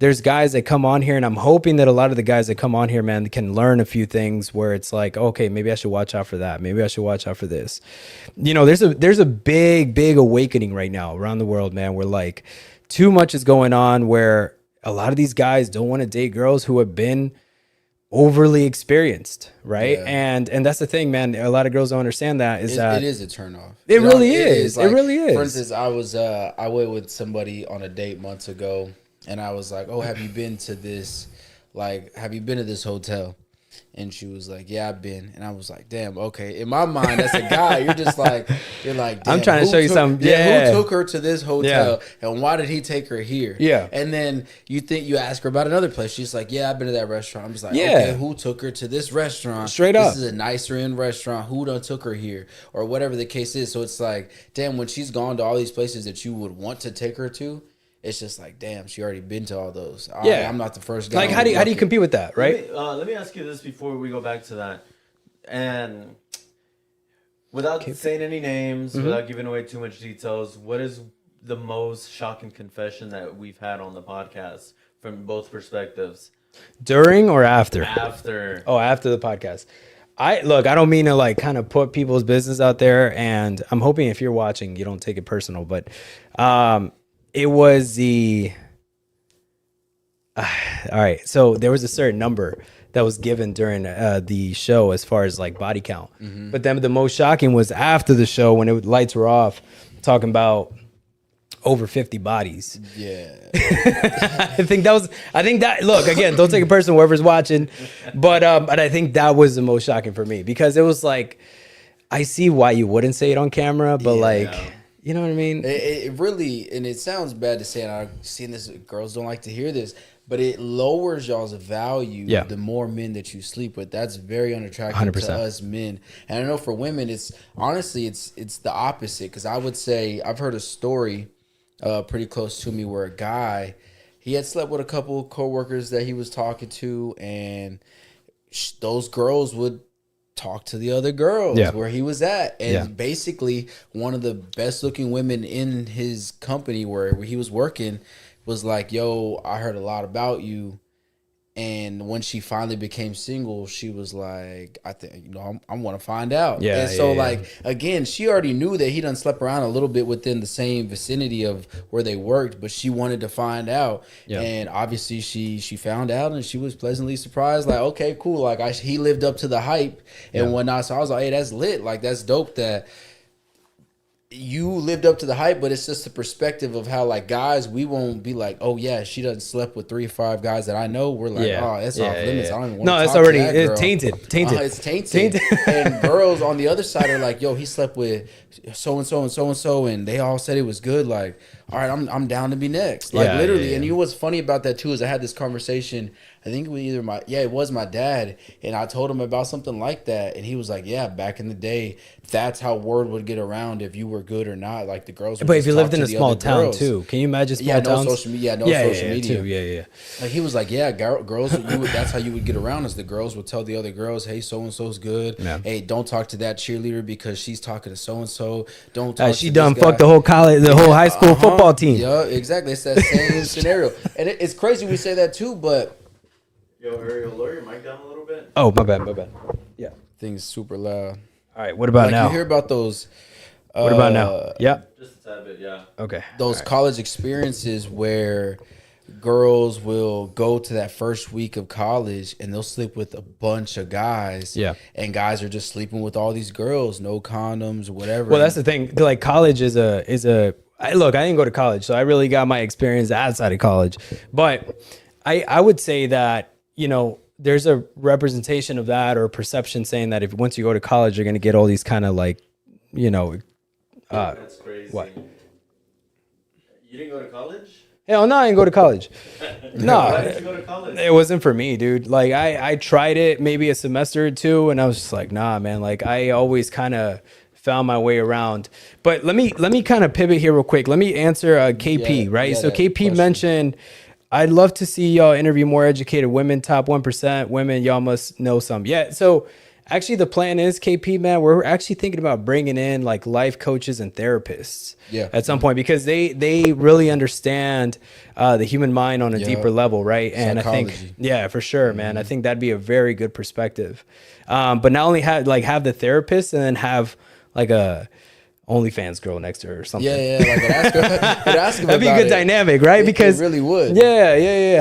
there's guys that come on here, and I'm hoping that a lot of the guys that come on here, man, can learn a few things where it's like, okay, maybe I should watch out for that. Maybe I should watch out for this. You know, there's a big awakening right now around the world, man, where like too much is going on, where a lot of these guys don't want to date girls who have been overly experienced, right? And that's the thing, man. A lot of girls don't understand that it is a turnoff. It really is. Like, it really is. For instance, I went with somebody on a date months ago, and I was like, "Oh, have you been to this? Like, have you been to this hotel?" And she was like, "Yeah, I've been." And I was like, "Damn, okay." In my mind, as a guy, you're like, "Damn, I'm trying to show you something. Yeah, who took her to this hotel, and why did he take her here?" Yeah. And then you ask her about another place. She's like, "Yeah, I've been to that restaurant." I'm just like, "Okay, who took her to this restaurant? Straight up, this is a nicer end restaurant. Who done took her here, or whatever the case is." So it's like, damn, when she's gone to all these places that you would want to take her to, it's just like, damn, she already been to all those. I'm not the first guy. Like, how do you compete with that, right? Let me ask you this before we go back to that, and without saying any names, without giving away too much details, what is the most shocking confession that we've had on the podcast from both perspectives? During or after? After. Oh, after the podcast. I don't mean to like kind of put people's business out there, and I'm hoping if you're watching, you don't take it personal, but it was all right. So there was a certain number that was given during the show as far as like body count. Mm-hmm. But then the most shocking was after the show when lights were off, talking about over 50 bodies. Yeah. I think that look, again, don't take it personal, whoever's watching, but I think that was the most shocking for me, because it was like, I see why you wouldn't say it on camera, but you know what I mean? It really, and it sounds bad to say, and I've seen this, girls don't like to hear this, but it lowers y'all's value the more men that you sleep with. That's very unattractive 100%. to us men. And I know for women, it's honestly, it's the opposite. Because I would say, I've heard a story pretty close to me where a guy, he had slept with a couple of coworkers that he was talking to, and those girls would talk to the other girls where he was at, and basically one of the best looking women in his company where he was working was like, "Yo, I heard a lot about you." And when she finally became single, she was like, "I think, I want to find out." And so again, she already knew that he done slept around a little bit within the same vicinity of where they worked, but she wanted to find out. And obviously she found out, and she was pleasantly surprised. Like, okay, cool. Like he lived up to the hype and whatnot. So I was like, "Hey, that's lit. Like, that's dope that you lived up to the hype." But it's just the perspective of how, like, guys, we won't be like, "Oh yeah, she doesn't slept with 3 or 5 guys that I know." We're like, "Oh, that's off limits. I don't even want to talk to that girl." Tainted. It's tainted. And girls on the other side are like, "Yo, he slept with so and so and so and so, and they all said it was good." Like, all right, I'm down to be next. Like, literally. And you know what's funny about that too is I had this conversation, I think with it was my dad, and I told him about something like that, and he was like, "Yeah, back in the day, that's how word would get around if you were good or not. Like, the girls would But if you lived in a small town too, can you imagine small towns? Social media, social media. Too. Yeah. Like, he was like, "Yeah, girls, that's how you would get around, is the girls would tell the other girls, 'Hey, so and so's good. Hey, don't talk to that cheerleader because she's talking to so and so. Don't talk. She done fucked the whole whole high school football team." Yeah, exactly. It's that same scenario, and it's crazy we say that too, but. Yo, Ariel, lower your mic down a little bit. Oh, my bad. Yeah. Thing's super loud. All right, what about now? You hear about those... what about now? Yeah. Just a tad bit, yeah. Okay. Those college experiences where girls will go to that first week of college and they'll sleep with a bunch of guys. Yeah. And guys are just sleeping with all these girls, no condoms, whatever. Well, that's the thing. Like, college is a look, I didn't go to college, so I really got my experience outside of college. But I would say that, there's a representation of that, or perception saying that if once you go to college, you're going to get all these kind of like, that's crazy. What? You didn't go to college? Hell no, I didn't go to college. No. Why didn't you go to college? It wasn't for me, dude. Like, I tried it maybe a semester or two, and I was just like, nah, man. Like, I always kind of found my way around. But let me kind of pivot here real quick. Let me answer KP, right? So KP question. Mentioned, "I'd love to see y'all interview more educated women, top 1% women. Y'all must know some." Yeah. So Actually, the plan is, KP, man, we're actually thinking about bringing in like life coaches and therapists at some point, because they really understand the human mind on a deeper level, right? And Psychology. I think, yeah, for sure, man. I think that'd be a very good perspective. But not only have the therapist and then have like a OnlyFans girl next to her or something. Yeah, like ask him That'd be a good dynamic, right? Because it really would. Yeah.